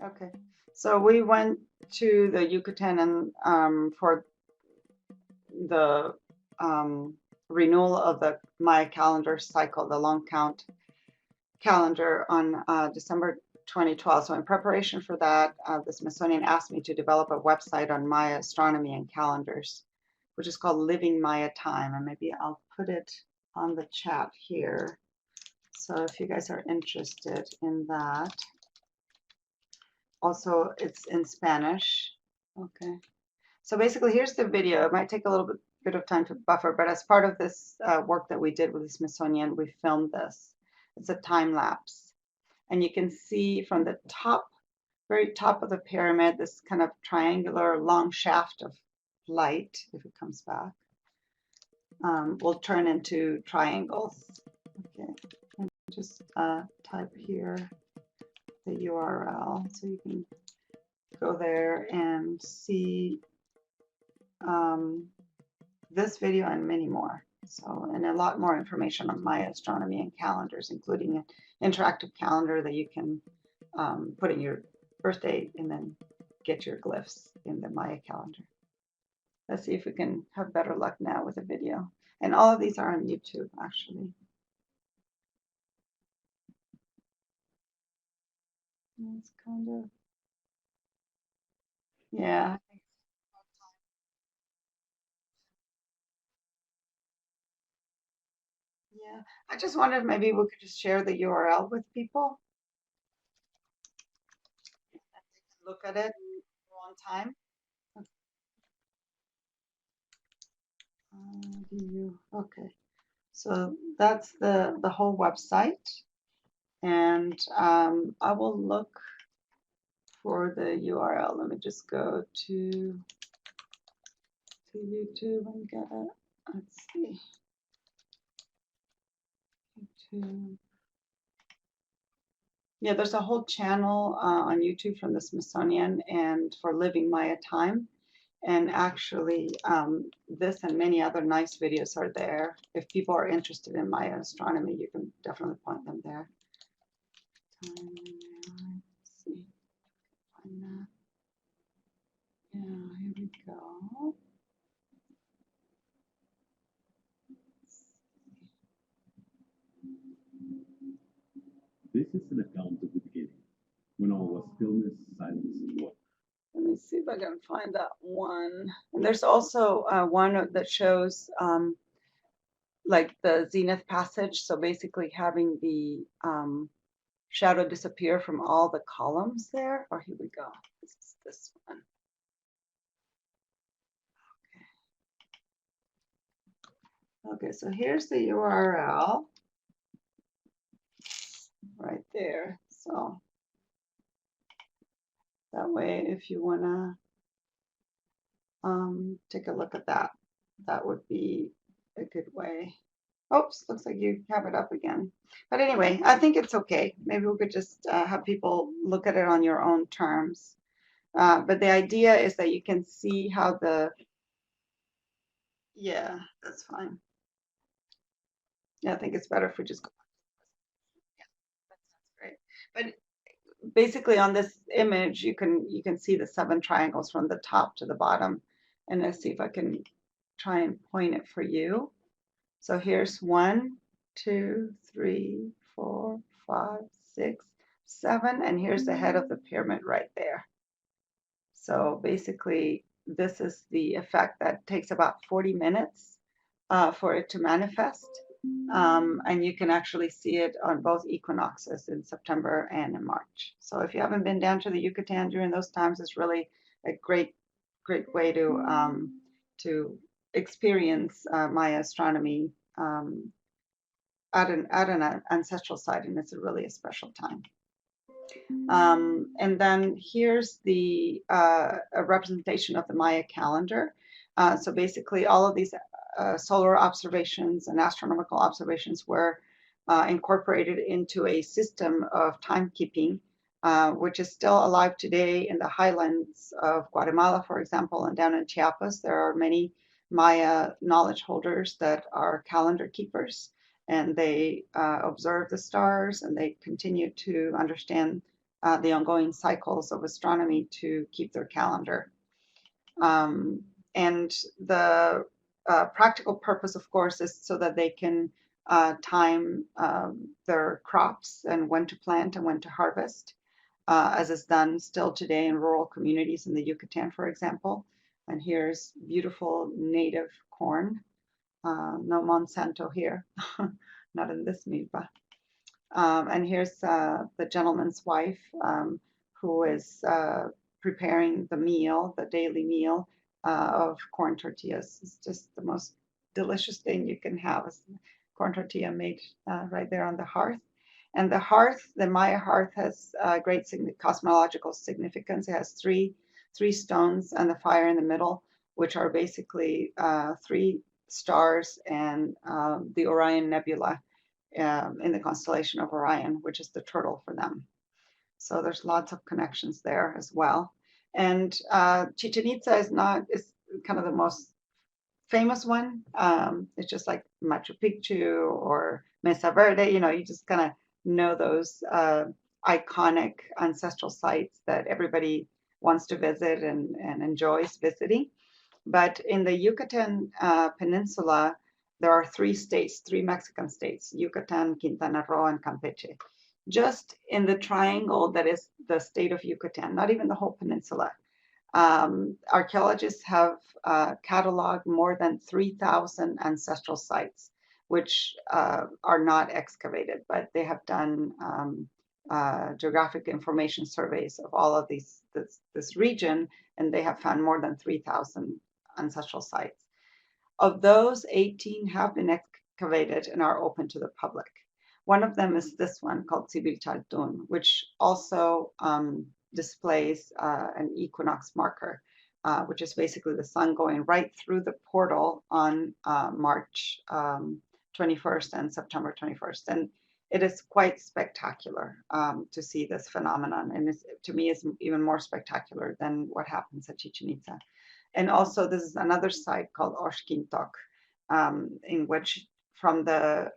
Okay, so we went to the Yucatan and for the renewal of the Maya calendar cycle, the long count calendar on December 2012. So in preparation for that, the Smithsonian asked me to develop a website on Maya astronomy and calendars, which is called Living Maya Time. And maybe I'll put it on the chat here. So if you guys are interested in that. Also, it's in Spanish. Okay. So basically, here's the video. It might take a little bit of time to buffer, but as part of this work that we did with the Smithsonian, we filmed this. It's a time lapse. And you can see from the top, very top of the pyramid, this kind of triangular long shaft of light, if it comes back, will turn into triangles. Okay, and just type here the URL so you can go there and see this video and many more. So, and a lot more information on Maya astronomy and calendars, including an interactive calendar that you can put in your birthday and then get your glyphs in the Maya calendar. Let's see if we can have better luck now with a video. And all of these are on YouTube, actually. It's kind of, yeah. Yeah, I just wondered maybe we could just share the URL with people and they can look at it one time. Okay, so that's the whole website, and I will look for the URL. Let me just go to YouTube and get it. Let's see. YouTube. Yeah, there's a whole channel on YouTube from the Smithsonian and for Living Maya Time. And actually, this and many other nice videos are there. If people are interested in Maya astronomy, you can definitely point them there. Let's see. Find that. Yeah, here we go. This is an account of the beginning, when all was stillness, silence, and water. Let me see if I can find that one. And there's also one that shows like the zenith passage. So basically having the shadow disappear from all the columns there. Or here we go. This is this one. Okay, so here's the URL right there. So that way, if you want to take a look at that, that would be a good way. Oops, looks like you have it up again. But anyway, I think it's okay. Maybe we could just have people look at it on your own terms. But the idea is that you can see how the, yeah, that's fine. Yeah, I think it's better if we just go. Yeah, that sounds great. But basically on this image, you can see the 7 triangles from the top to the bottom. And let's see if I can try and point it for you. So here's 1, 2, 3, 4, 5, 6, 7, and here's the head of the pyramid right there. So basically, this is the effect that takes about 40 minutes for it to manifest. And you can actually see it on both equinoxes in September and in March. So if you haven't been down to the Yucatan during those times, it's really a great way to experience Maya astronomy at an ancestral site, and it's really a special time. And then here's the a representation of the Maya calendar. So basically, all of these solar observations and astronomical observations were incorporated into a system of timekeeping which is still alive today in the highlands of Guatemala, for example, and down in Chiapas. There are many Maya knowledge holders that are calendar keepers, and they observe the stars and they continue to understand the ongoing cycles of astronomy to keep their calendar. And the practical purpose, of course, is so that they can time their crops and when to plant and when to harvest, as is done still today in rural communities in the Yucatan, for example. And here's beautiful native corn. No Monsanto here, not in this milpa. And here's the gentleman's wife who is preparing the meal, the daily meal of corn tortillas. It's just the most delicious thing you can have, is corn tortilla made right there on the hearth. And the hearth, the Maya hearth, has great cosmological significance. It has three stones and the fire in the middle, which are basically 3 stars and the Orion Nebula in the constellation of Orion, which is the turtle for them. So there's lots of connections there as well. And Chichen Itza is kind of the most famous one. It's just like Machu Picchu or Mesa Verde. You just kind of know those iconic ancestral sites that everybody wants to visit and enjoys visiting. But in the Yucatan Peninsula, there are 3 states, 3 Mexican states: Yucatan, Quintana Roo, and Campeche. Just in the triangle that is the state of Yucatan, not even the whole peninsula. Archaeologists have cataloged more than 3,000 ancestral sites, which are not excavated, but they have done geographic information surveys of all of this region, and they have found more than 3,000 ancestral sites. Of those, 18 have been excavated and are open to the public. One of them is this one called Sibil Chaltun, which also displays an equinox marker, which is basically the sun going right through the portal on March 21st and September 21st. And it is quite spectacular to see this phenomenon. And to me, it's even more spectacular than what happens at Chichen Itza. And also, this is another site called Oshkintok, in which from the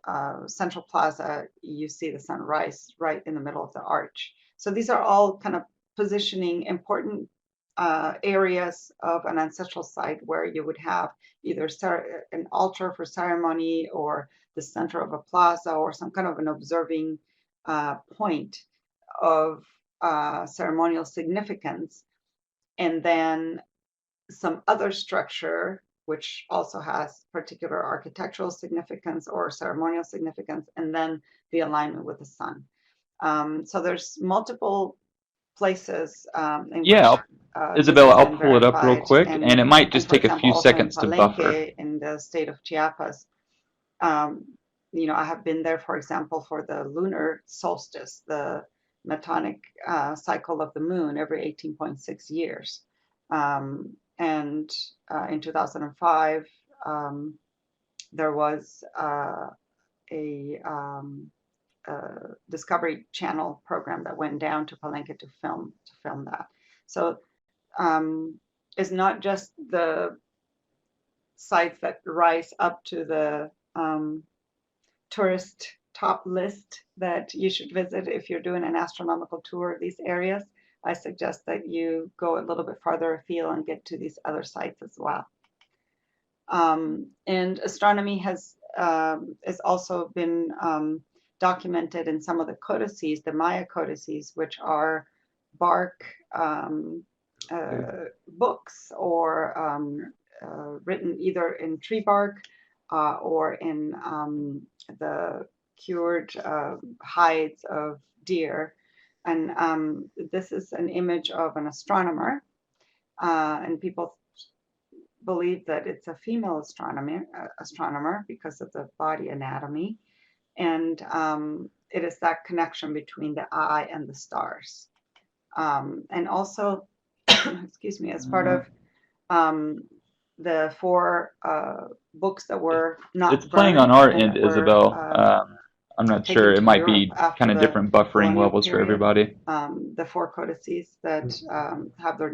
central plaza, you see the sun rise right in the middle of the arch. So these are all kind of positioning important areas of an ancestral site where you would have either an altar for ceremony or the center of a plaza or some kind of an observing point of ceremonial significance. And then some other structure which also has particular architectural significance or ceremonial significance, and then the alignment with the sun. So there's multiple places in Yeah, which Isabel, this has I'll been pull it up real verified. quick, and it might just for take a example, few also in seconds to buffer. Palenque in the state of Chiapas, I have been there, for example, for the lunar solstice, the metonic cycle of the moon every 18.6 years. And in 2005, there was a Discovery Channel program that went down to Palenque to film that. So it's not just the sites that rise up to the tourist top list that you should visit if you're doing an astronomical tour of these areas. I suggest that you go a little bit farther afield and get to these other sites as well. And astronomy has also been documented in some of the codices, the Maya codices, which are bark books or written either in tree bark or in the cured hides of deer. And this is an image of an astronomer, and people believe that it's a female astronomer because of the body anatomy. And it is that connection between the eye and the stars. And also, excuse me, as part of the 4 books that were not It's playing on burned our and end, that were, Isabel. I'm not taken sure. It to might Europe be after kind of the different buffering colonial levels for period. everybody. The 4 codices that have their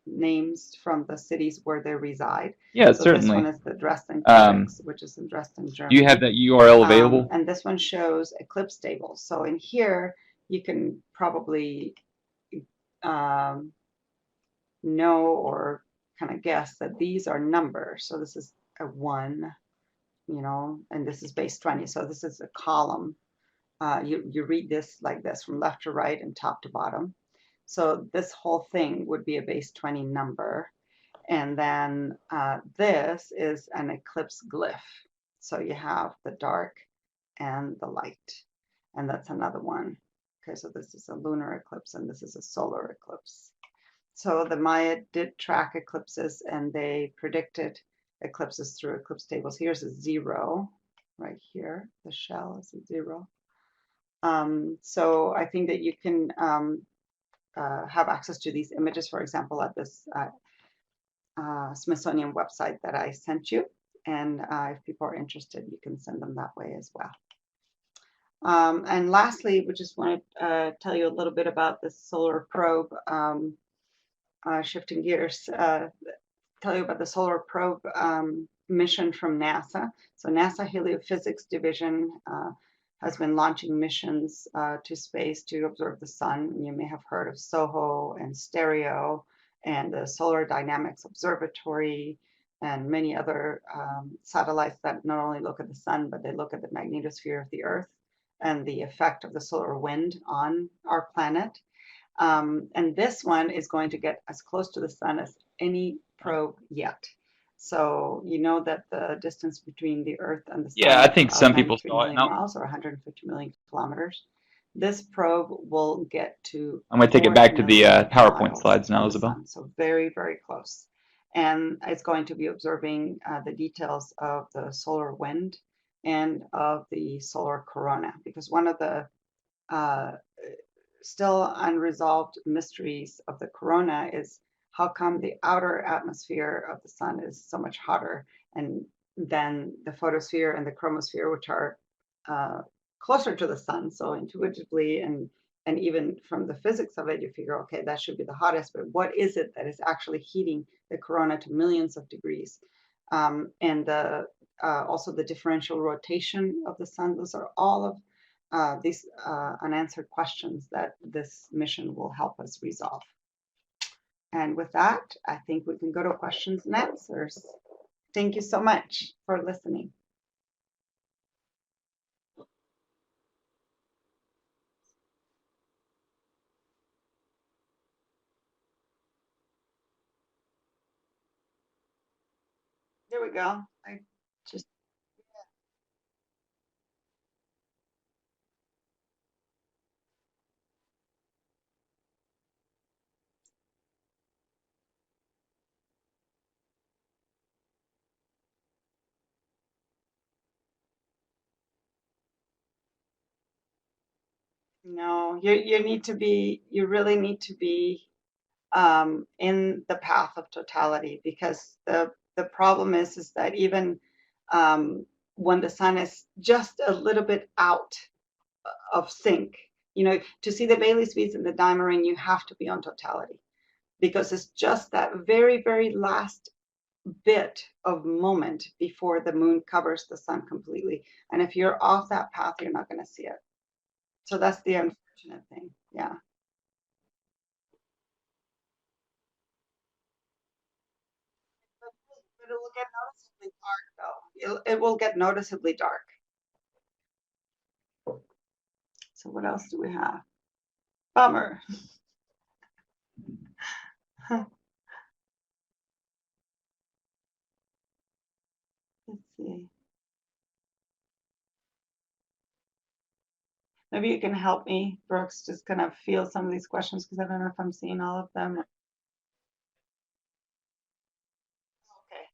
names from the cities where they reside. Yeah, So this one certainly. is the Dresden Um, Codex, which is in Dresden, do you have Germany. that URL available? And this one shows eclipse tables. So in here, you can probably know or kind of guess that these are numbers. So this is a 1, you know, and this is base 20. So this is a column. You read this like this from left to right and top to bottom. So this whole thing would be a base 20 number. And then this is an eclipse glyph. So you have the dark and the light. And that's another one. Okay, so this is a lunar eclipse and this is a solar eclipse. So the Maya did track eclipses and they predicted eclipses through eclipse tables. Here's a 0 right here. The shell is a 0. So I think that you can have access to these images, for example, at this Smithsonian website that I sent you. And if people are interested, you can send them that way as well. And lastly, we just want to tell you a little bit about the solar probe, shifting gears, tell you about the solar probe mission from NASA. So NASA Heliophysics Division has been launching missions to space to observe the sun. You may have heard of SOHO and STEREO and the Solar Dynamics Observatory and many other satellites that not only look at the sun, but they look at the magnetosphere of the Earth and the effect of the solar wind on our planet. And this one is going to get as close to the sun as any probe yet. So you know that the distance between the Earth and the sun Yeah, I think is some people 93 saw it. million miles or 150 million kilometers. This probe will get to I'm going to take it 4 back to the million PowerPoint miles slides now, from the Isabel. sun. So very, very close. And it's going to be observing the details of the solar wind and of the solar corona, because one of the still unresolved mysteries of the corona is how come the outer atmosphere of the sun is so much hotter and than the photosphere and the chromosphere, which are closer to the sun. So intuitively and even from the physics of it, you figure, okay, that should be the hottest, but what is it that is actually heating the corona to millions of degrees? And also the differential rotation of the sun. Those are all of these unanswered questions that this mission will help us resolve. And with that, I think we can go to questions and answers. Thank you so much for listening. There we go. I just no, you need to be, you really need to be in the path of totality, because the problem is that even when the sun is just a little bit out of sync, you know, to see the Bailey speeds and the dimer, you have to be on totality, because it's just that very, very last bit of moment before the moon covers the sun completely. And if you're off that path, you're not going to see it. So that's the unfortunate thing. Yeah. But it will get noticeably dark, though. It will get noticeably dark. So what else do we have? Bummer. Let's see. Maybe you can help me, Brooks, just kind of feel some of these questions, because I don't know if I'm seeing all of them. Okay.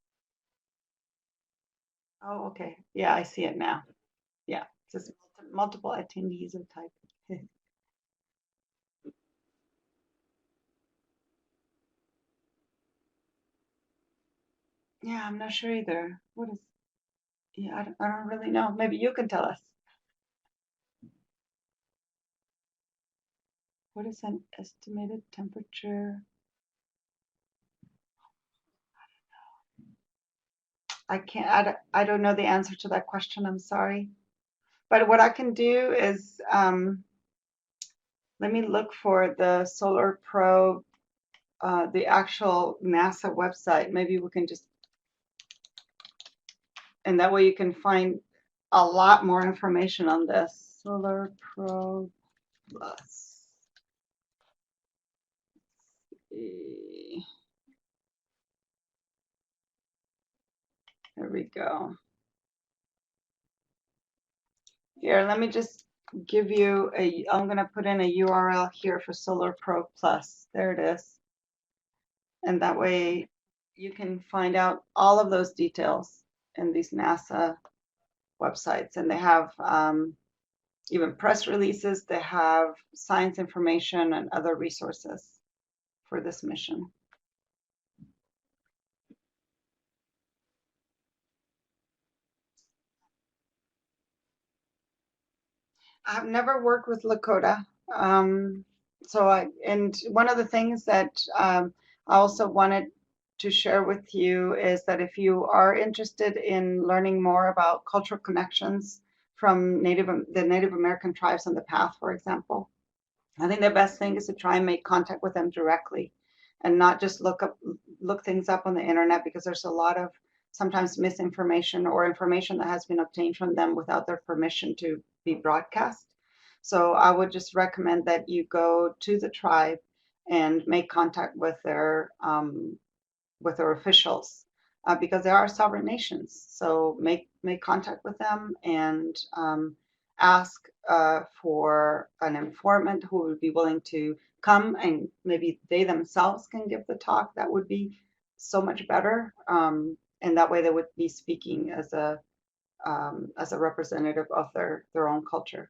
Oh, okay. Yeah, I see it now. Yeah, it says multiple attendees are typing. Yeah, I'm not sure either. What is, yeah, I don't really know. Maybe you can tell us. What is an estimated temperature? I don't know the answer to that question. I'm sorry. But what I can do is let me look for the solar probe, the actual NASA website. Maybe we can just, and that way you can find a lot more information on this. Solar probe plus. There we go. Here, let me just give you I'm going to put in a URL here for Solar Pro Plus. There it is. And that way you can find out all of those details in these NASA websites. And they have even press releases, they have science information and other resources for this mission. I've never worked with Lakota. And one of the things that I also wanted to share with you is that if you are interested in learning more about cultural connections from the Native American tribes on the path, for example, I think the best thing is to try and make contact with them directly and not just look things up on the internet, because there's a lot of sometimes misinformation or information that has been obtained from them without their permission to be broadcast. So I would just recommend that you go to the tribe and make contact with their officials, because they are sovereign nations. So make contact with them and ask for an informant who would be willing to come, and maybe they themselves can give the talk. That would be so much better. And that way they would be speaking as a representative of their own culture.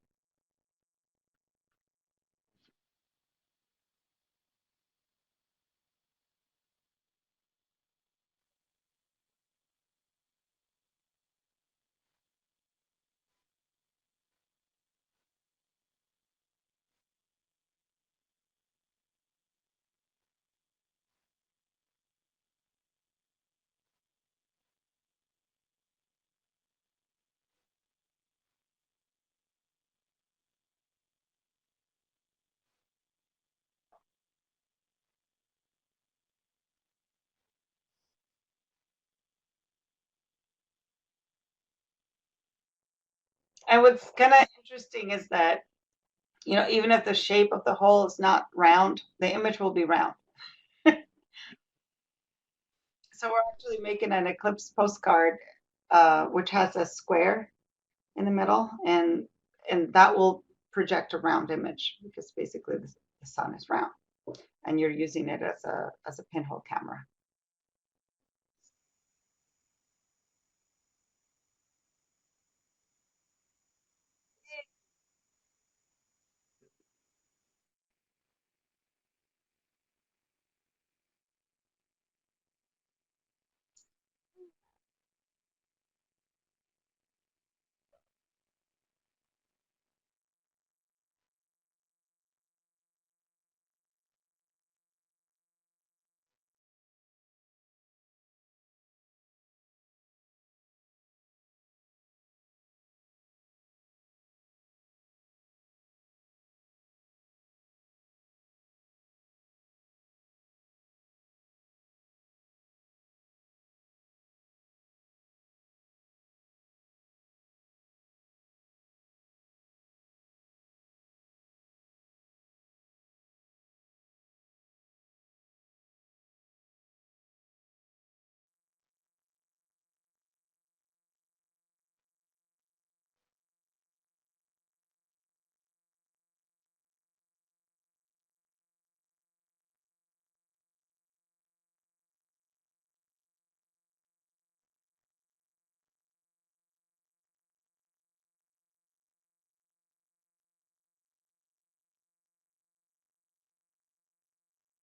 And what's kind of interesting is that, even if the shape of the hole is not round, the image will be round. So we're actually making an eclipse postcard, which has a square in the middle, and that will project a round image, because basically the sun is round, and you're using it as a pinhole camera.